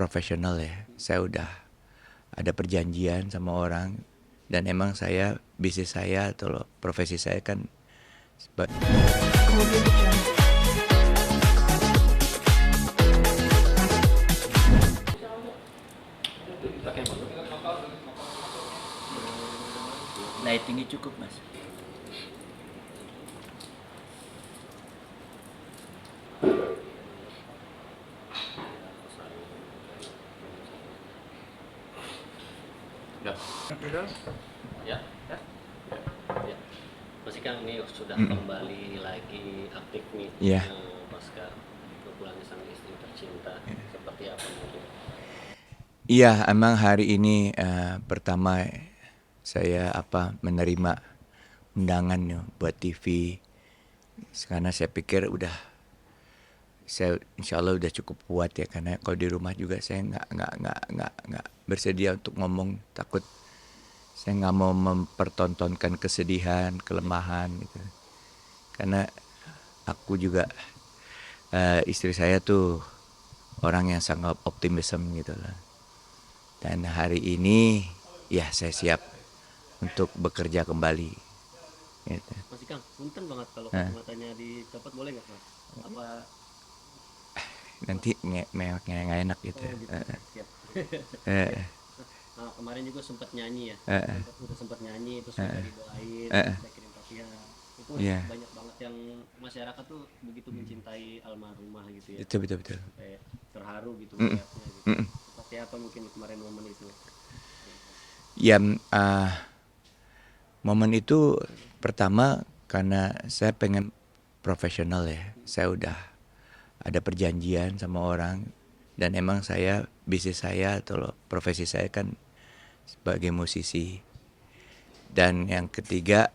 profesional ya. Saya udah ada perjanjian sama orang dan emang saya bisnis saya atau profesi saya kan lightingnya cukup mas. Ya. Ya. Ya. Ya. Pasti kan ini sudah kembali lagi aktif nih. Iya. Pasca berpulangnya sang istri tercinta. Seperti apa mungkin? Iya, emang hari ini pertama saya menerima undangan buat TV. Karena saya pikir saya insya Allah udah cukup kuat ya, karena kalau di rumah juga saya nggak bersedia untuk ngomong, takut saya nggak mau mempertontonkan kesedihan, kelemahan gitu. Karena aku juga istri saya tuh orang yang sangat optimism gitu lah. Dan hari ini ya saya siap untuk bekerja kembali. Gitu. Masih Kang, punten banget kalau kacamatanya dicopot, boleh nggak Mas? Apa Nanti nggak enak gitu. siap. Eh, Nah, kemarin juga sempat nyanyi ya. Udah sempat nyanyi terus udah didoain, udah kirim tapian. Itu Iya. banyak banget yang masyarakat tuh begitu mencintai almarhumah gitu ya. Betul. Sampai terharu gitu melihatnya gitu. Seperti apa mungkin kemarin momen itu? Ya, momen itu pertama karena saya pengen profesional ya. Saya udah ada perjanjian sama orang dan emang bisnis saya atau profesi saya kan sebagai musisi. Dan yang ketiga,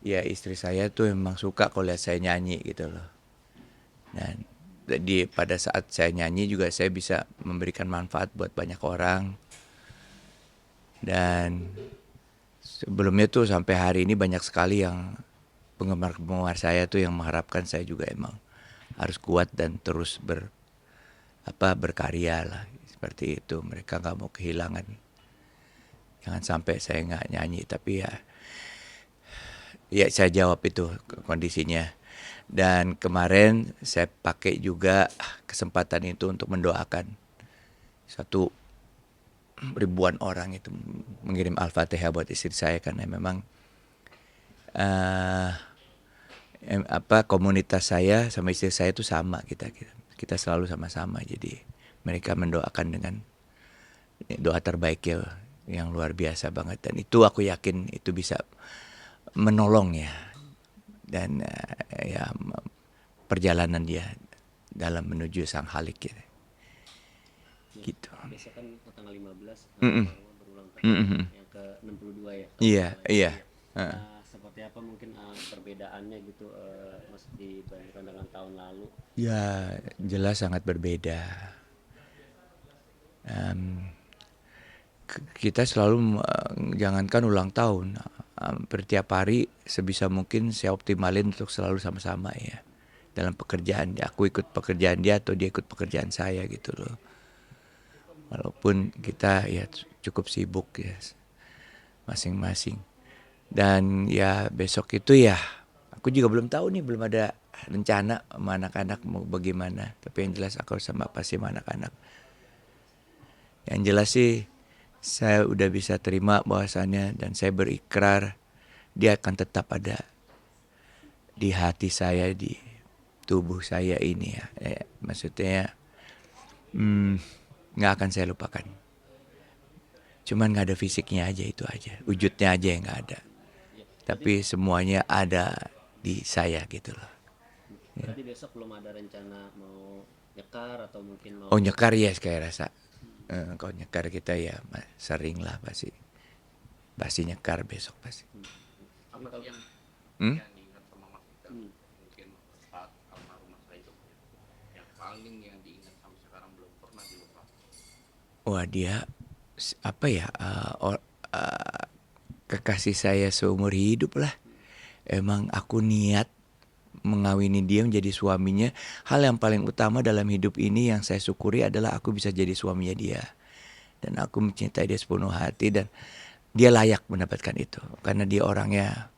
ya istri saya tuh emang suka kalau lihat saya nyanyi gitu loh. Dan pada saat saya nyanyi juga saya bisa memberikan manfaat buat banyak orang. Dan sebelumnya tuh sampai hari ini banyak sekali yang penggemar-penggemar saya tuh yang mengharapkan saya juga emang harus kuat dan terus berkarya lah, seperti itu. Mereka nggak mau kehilangan. Jangan sampai saya nggak nyanyi, tapi ya saya jawab itu kondisinya. Dan kemarin saya pakai juga kesempatan itu untuk mendoakan ribuan orang itu, mengirim Al-Fatihah buat istri saya karena memang komunitas saya sama istri saya itu sama, kita selalu sama-sama, jadi mereka mendoakan dengan doa terbaik ya, yang luar biasa banget, dan itu aku yakin itu bisa menolong ya, dan perjalanan dia dalam menuju sang Halik gitu. Besok kan tanggal 15 berulang tahun yang ke-62 ya. Iya. Seperti apa mungkin perbedaannya gitu Mas dibandingkan dengan tahun lalu? Ya jelas sangat berbeda. Kita selalu jangankan ulang tahun, hampir tiap hari sebisa mungkin saya optimalin untuk selalu sama-sama ya dalam pekerjaan. Aku ikut pekerjaan dia atau dia ikut pekerjaan saya gitu loh. Walaupun kita ya cukup sibuk ya masing-masing. Dan ya besok itu ya aku juga belum tahu nih, belum ada rencana sama anak-anak mau bagaimana. Tapi yang jelas aku sama pasti sama anak-anak. Yang jelas sih saya udah bisa terima bahwasannya, dan saya berikrar dia akan tetap ada di hati saya, di tubuh saya ini ya. Maksudnya nggak akan saya lupakan. Cuman nggak ada fisiknya aja, itu aja. Wujudnya aja yang nggak ada. Tapi semuanya ada di saya gitu loh. Berarti besok belum ada rencana mau nyekar atau mungkin mau... Oh nyekar ya, kayak rasa. Kalau nyekar kita ya sering lah pasti nyekar besok pasti. Apa yang diingat sama Mas Ika mungkin saat almarhumah saya itu yang paling yang diingat sampai sekarang belum pernah dilupakan? Wah dia kekasih saya seumur hidup lah. Emang aku niat mengawini dia menjadi suaminya. Hal yang paling utama dalam hidup ini yang saya syukuri adalah aku bisa jadi suaminya dia. Dan aku mencintai dia sepenuh hati dan dia layak mendapatkan itu. Karena dia orangnya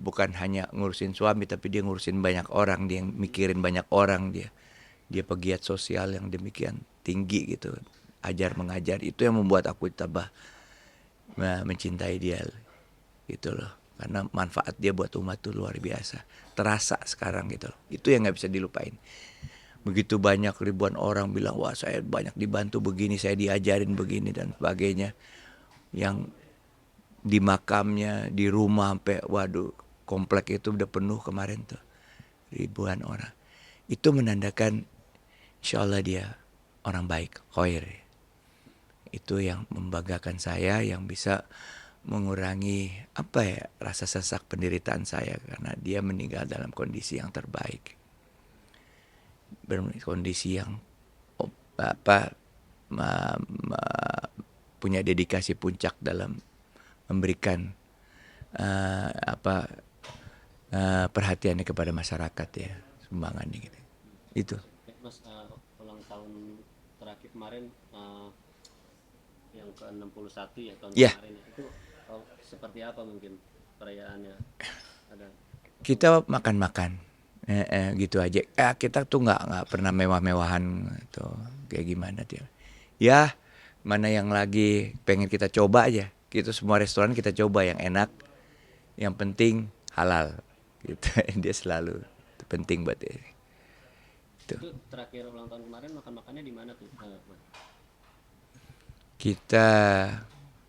bukan hanya ngurusin suami tapi dia ngurusin banyak orang, dia yang mikirin banyak orang, dia pegiat sosial yang demikian tinggi gitu. Ajar mengajar itu yang membuat aku tambah mencintai dia gitu loh. Karena manfaat dia buat umat tuh luar biasa. Terasa sekarang gitu loh. Itu yang gak bisa dilupain. Begitu banyak ribuan orang bilang, wah saya banyak dibantu begini, saya diajarin begini dan sebagainya. Yang di makamnya, di rumah sampai waduh komplek itu udah penuh kemarin tuh. Ribuan orang. Itu menandakan insya Allah dia orang baik, khair. Itu yang membanggakan saya, yang bisa mengurangi rasa sesak penderitaan saya karena dia meninggal dalam kondisi yang terbaik, kondisi yang punya dedikasi puncak dalam memberikan perhatiannya kepada masyarakat ya, sumbangannya gitu. Itu. Mas, ulang tahun terakhir kemarin yang ke-61 ya tahun kemarin itu seperti apa mungkin perayaannya? Ada kita makan-makan gitu aja. Kita tuh nggak pernah mewah-mewahan tuh kayak gimana dia. Ya mana yang lagi pengen kita coba aja. Gitu semua restoran kita coba yang enak, yang penting halal. Gitu dia selalu itu penting buat dia. itu terakhir ulang tahun kemarin makan-makannya di mana tuh? Kita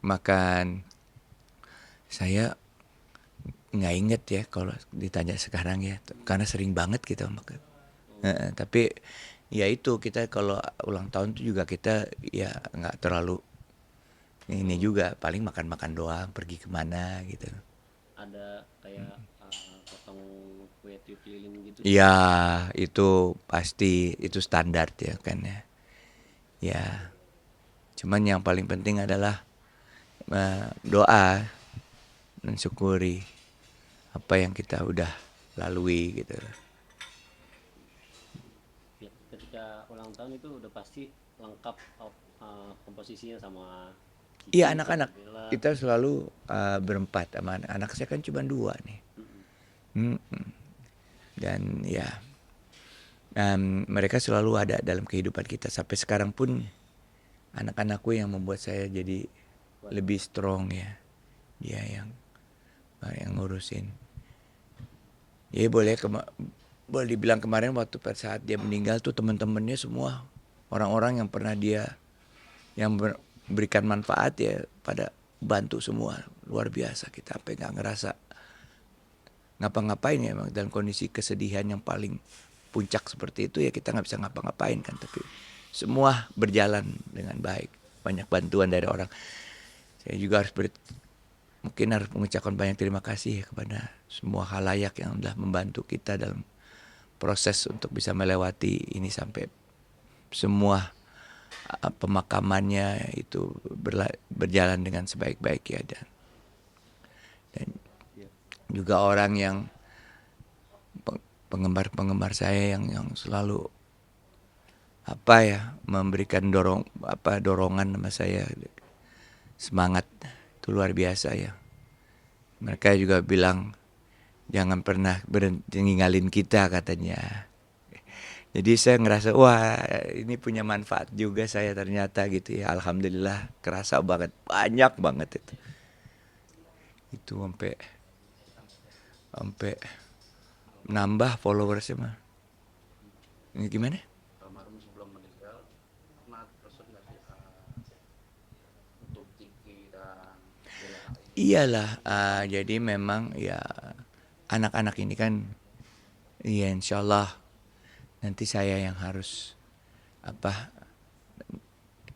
makan, saya nggak inget ya kalau ditanya sekarang ya, karena sering banget kita makan. Tapi ya itu kita kalau ulang tahun itu juga kita ya nggak terlalu ini juga, paling makan-makan doang, pergi kemana gitu. Ada kayak potong kue tiup lilin gitu? Ya itu pasti, itu standar ya kan ya. Ya cuman yang paling penting adalah doa dan syukuri apa yang kita udah lalui gitu. Ya, ketika ulang tahun itu udah pasti lengkap komposisinya sama Iya anak-anak kita selalu berempat sama anak saya kan cuma 2 nih. Dan ya mereka selalu ada dalam kehidupan kita sampai sekarang pun. Anak-anakku yang membuat saya jadi lebih strong ya. Dia yang ngurusin. Ya boleh dibilang kemarin waktu pada saat dia meninggal tuh teman-temannya semua orang-orang yang pernah dia yang berikan manfaat ya pada bantu semua. Luar biasa, kita sampai nggak ngerasa ngapa-ngapain ya, emang dalam kondisi kesedihan yang paling puncak seperti itu ya kita nggak bisa ngapa-ngapain kan, tapi semua berjalan dengan baik, banyak bantuan dari orang. Saya juga mungkin harus mengucapkan banyak terima kasih ya kepada semua khalayak yang telah membantu kita dalam proses untuk bisa melewati ini sampai semua pemakamannya itu berjalan dengan sebaik-baiknya. Dan juga orang yang penggemar saya yang selalu memberikan dorongan sama saya, semangat itu luar biasa ya. Mereka juga bilang jangan pernah berhenti ninggalin kita katanya. Jadi saya ngerasa wah ini punya manfaat juga saya ternyata gitu ya. Alhamdulillah kerasa banget, banyak banget itu. Itu sampai nambah followersnya mah. Ini gimana? almarhum sebelum meninggal pernah pesan nggak sih untuk Tiki dan Iyalah, jadi memang ya anak-anak ini kan ya insya Allah nanti saya yang harus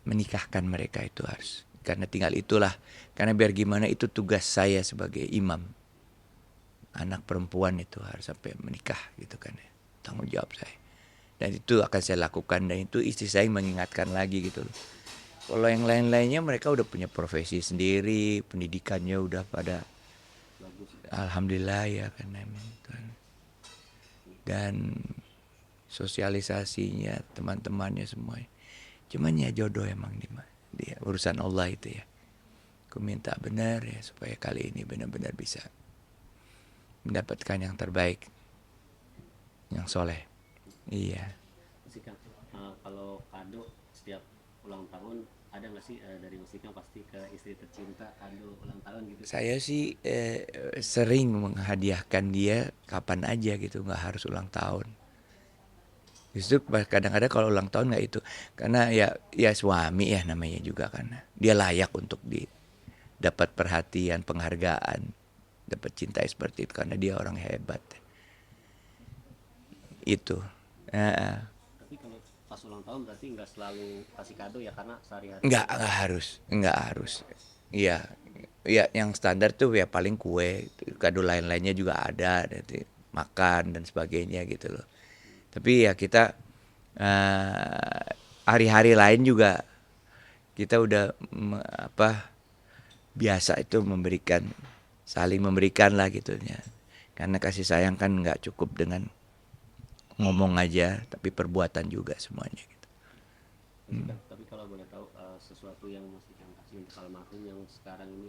menikahkan mereka itu harus. Karena tinggal itulah, karena biar gimana itu tugas saya sebagai imam. Anak perempuan itu harus sampai menikah gitu kan ya. Tanggung jawab saya. Dan itu akan saya lakukan dan itu istri saya mengingatkan lagi gitu loh. Kalau yang lain-lainnya mereka udah punya profesi sendiri, pendidikannya udah pada alhamdulillah ya kan. dan sosialisasinya teman-temannya semua. Cuman ya jodoh emang dia urusan Allah itu ya. Aku minta benar ya supaya kali ini benar-benar bisa mendapatkan yang terbaik, yang soleh. Iya. Mas Ikang, kalau kado setiap ulang tahun ada nggak sih dari Mas Ikang pasti ke istri tercinta kado ulang tahun gitu? Saya sih sering menghadiahkan dia kapan aja gitu, nggak harus ulang tahun. Justru kadang-kadang kalau ulang tahun nggak itu, karena ya suami ya namanya juga kan, dia layak untuk dapat perhatian, penghargaan, dapat cinta seperti itu karena dia orang hebat. Itu. Tapi kalau pas ulang tahun berarti nggak selalu kasih kado ya, karena sehari-hari Nggak harus. Iya, ya yang standar tuh ya paling kue, kado lain-lainnya juga ada, nanti makan dan sebagainya gitu loh. Tapi ya kita hari-hari lain juga kita udah biasa itu saling memberikan lah gitu ya. Karena kasih sayang kan nggak cukup dengan ngomong aja, tapi perbuatan juga semuanya gitu. Mas Ikang, tapi kalau boleh tahu sesuatu yang Mas Ikang kasih untuk almarhum yang sekarang ini